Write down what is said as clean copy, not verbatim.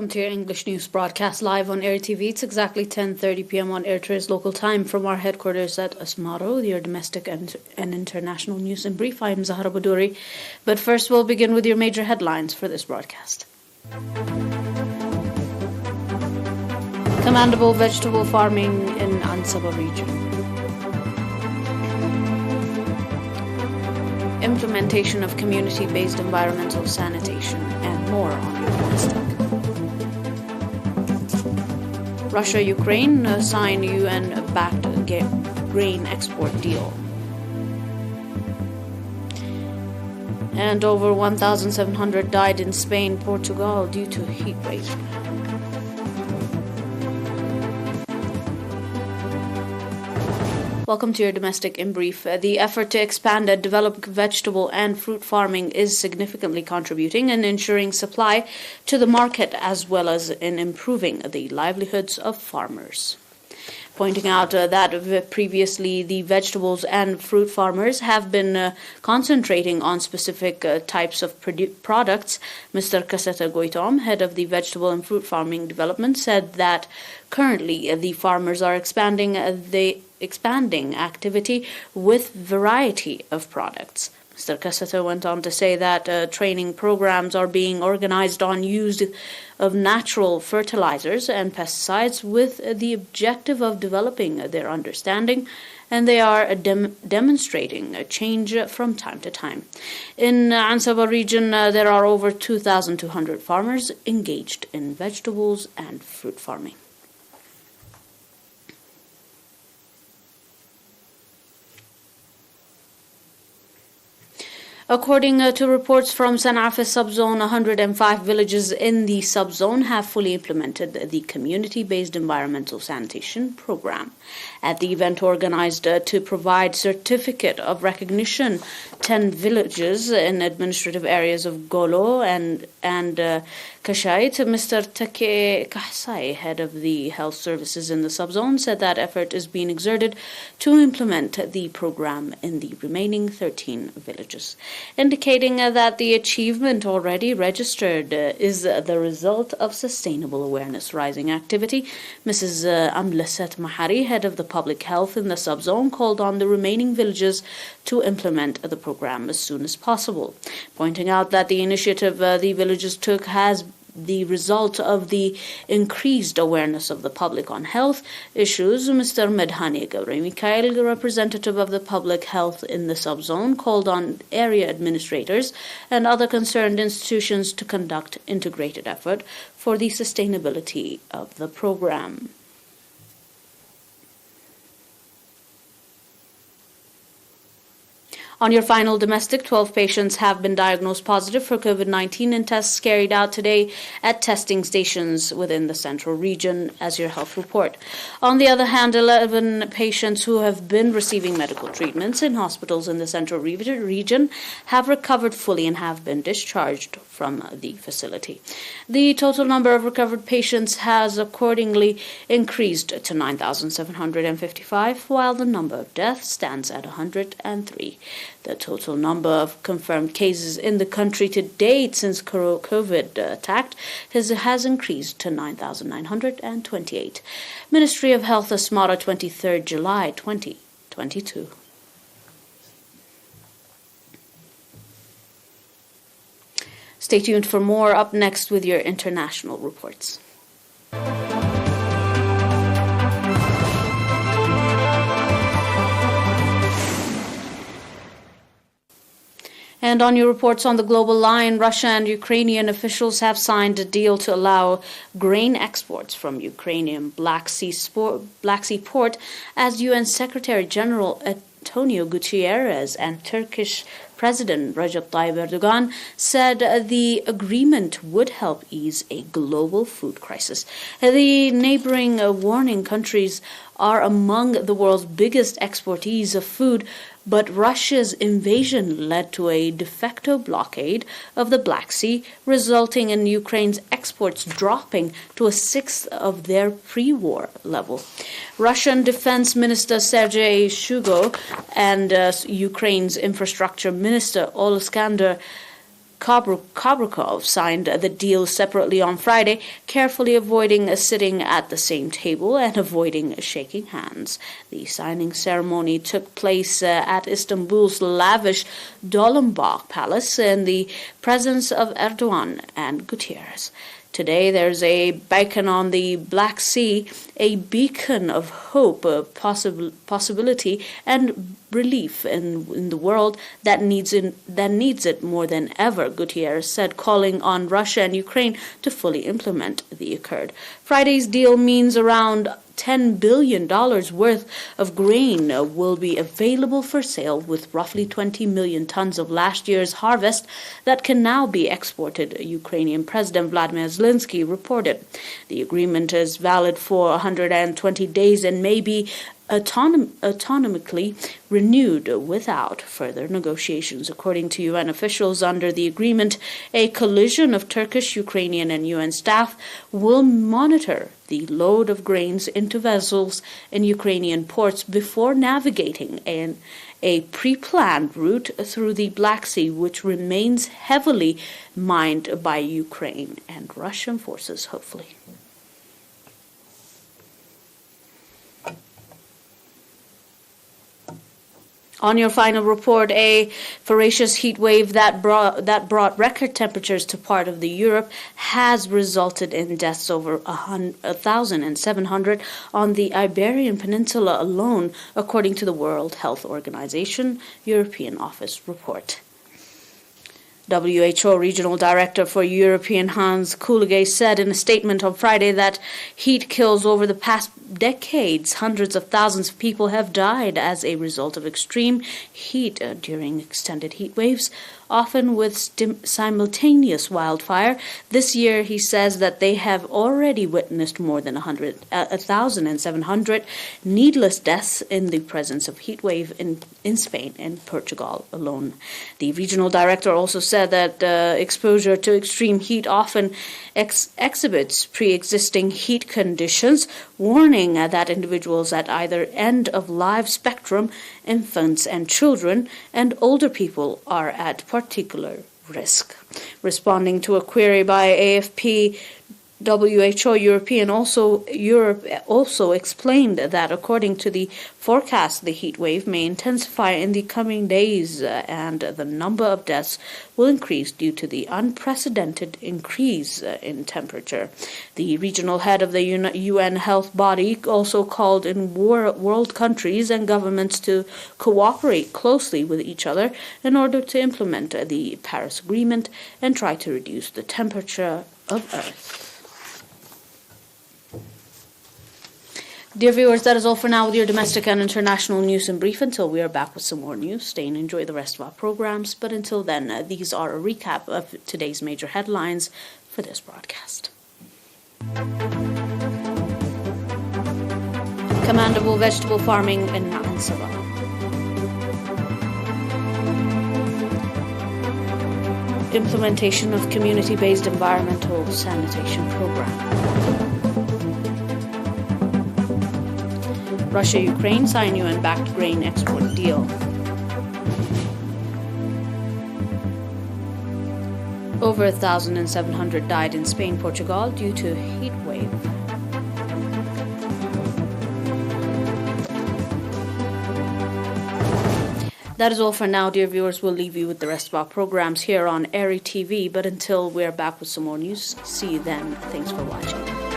welcome to your English news broadcast live on ERi-TV. It's exactly 10:30 p.m. on Eritrea's local time from our headquarters at Asmaro, your domestic and international news in brief. I am Zahra Baduri. But first, we'll begin with your major headlines for this broadcast. Commendable vegetable farming in Ansaba region. Implementation of community-based environmental sanitation and more on your domestic. Russia-Ukraine sign UN-backed grain export deal. And over 1,700 died in Spain, Portugal due to heat wave. Welcome to your domestic in brief. The effort to expand and develop vegetable and fruit farming is significantly contributing in ensuring supply to the market as well as in improving the livelihoods of farmers. Pointing out that previously the vegetables and fruit farmers have been concentrating on specific types of products, Mr. Kaseta Goitom, head of the Vegetable and Fruit Farming Development, said that currently the farmers are expanding activity with variety of products. Mr. Kaseta went on to say that training programs are being organized on use of natural fertilizers and pesticides with the objective of developing their understanding, and they are demonstrating a change from time to time. In Ansaba region, there are over 2,200 farmers engaged in vegetables and fruit farming. According to reports from Santafe subzone, 105 villages in the subzone have fully implemented the community-based environmental sanitation program. At the event organized to provide certificate of recognition, 10 villages in administrative areas of Golo and Kashait, Mr. Take Kahsai, head of the health services in the subzone, said that effort is being exerted to implement the program in the remaining 13 villages, indicating that the achievement already registered is the result of sustainable awareness-raising activity. Mrs. Amleset Mahari, head of the public health in the subzone, called on the remaining villages to implement the program as soon as possible, pointing out that the initiative the villages took has the result of the increased awareness of the public on health issues. Mr. Medhani Gauri Mikhail, representative of the public health in the subzone, called on area administrators and other concerned institutions to conduct integrated effort for the sustainability of the program. On your final domestic, 12 patients have been diagnosed positive for COVID-19 in tests carried out today at testing stations within the central region, as your health report. On the other hand, 11 patients who have been receiving medical treatments in hospitals in the central region have recovered fully and have been discharged from the facility. The total number of recovered patients has accordingly increased to 9,755, while the number of deaths stands at 103. The total number of confirmed cases in the country to date since COVID attacked has increased to 9,928. Ministry of Health, Asmara, 23rd July 2022. Stay tuned for more up next with your international reports. And on your reports on the global line, Russia and Ukrainian officials have signed a deal to allow grain exports from Ukrainian Black Sea port, as UN Secretary General Antonio Guterres and Turkish President Recep Tayyip Erdogan said the agreement would help ease a global food crisis. The neighboring warning countries are among the world's biggest exportees of food, but Russia's invasion led to a de facto blockade of the Black Sea, resulting in Ukraine's exports dropping to a sixth of their pre-war level. Russian Defense Minister Sergei Shoigu and Ukraine's Infrastructure Minister Oleksandr Kabrukov signed the deal separately on Friday, carefully avoiding sitting at the same table and avoiding shaking hands. The signing ceremony took place at Istanbul's lavish Dolmabahce Palace in the presence of Erdogan and Gutierrez. Today, there's a beacon on the Black Sea, a beacon of hope, possibility, and relief in the world that needs it more than ever, Gutierrez said, calling on Russia and Ukraine to fully implement the accord. Friday's deal means around $10 billion worth of grain will be available for sale, with roughly 20 million tons of last year's harvest that can now be exported, Ukrainian President Vladimir Zelensky reported. The agreement is valid for 120 days and may be autonomically renewed without further negotiations. According to UN officials, under the agreement, a coalition of Turkish, Ukrainian, and UN staff will monitor the load of grains into vessels in Ukrainian ports before navigating a pre-planned route through the Black Sea, which remains heavily mined by Ukraine and Russian forces, hopefully. On your final report, a voracious heat wave that brought record temperatures to part of the Europe has resulted in deaths over 1,700 on the Iberian Peninsula alone, according to the World Health Organization European Office report. WHO Regional Director for European Hans Kulige said in a statement on Friday that heat kills over the past decades. Hundreds of thousands of people have died as a result of extreme heat during extended heat waves, often with simultaneous wildfire. This year, he says that they have already witnessed more than 1,700 needless deaths in the presence of heat wave in Spain and Portugal alone. The regional director also said that exposure to extreme heat often exhibits pre-existing heat conditions, warning that individuals at either end of life spectrum, infants and children, and older people are at particular risk. Responding to a query by AFP, WHO Europe also explained that according to the forecast, the heat wave may intensify in the coming days and the number of deaths will increase due to the unprecedented increase in temperature. The regional head of the UN health body also called in world countries and governments to cooperate closely with each other in order to implement the Paris Agreement and try to reduce the temperature of Earth. Dear viewers, that is all for now with your domestic and international news in brief. Until we are back with some more news, stay and enjoy the rest of our programs. But until then, these are a recap of today's major headlines for this broadcast. Commendable vegetable farming in Nansava. Implementation of community-based environmental sanitation program. Russia-Ukraine sign UN-backed grain export deal. Over 1,700 died in Spain, Portugal due to heat wave. That is all for now, dear viewers. We'll leave you with the rest of our programs here on ERi-TV. But until we're back with some more news, see you then. Thanks for watching.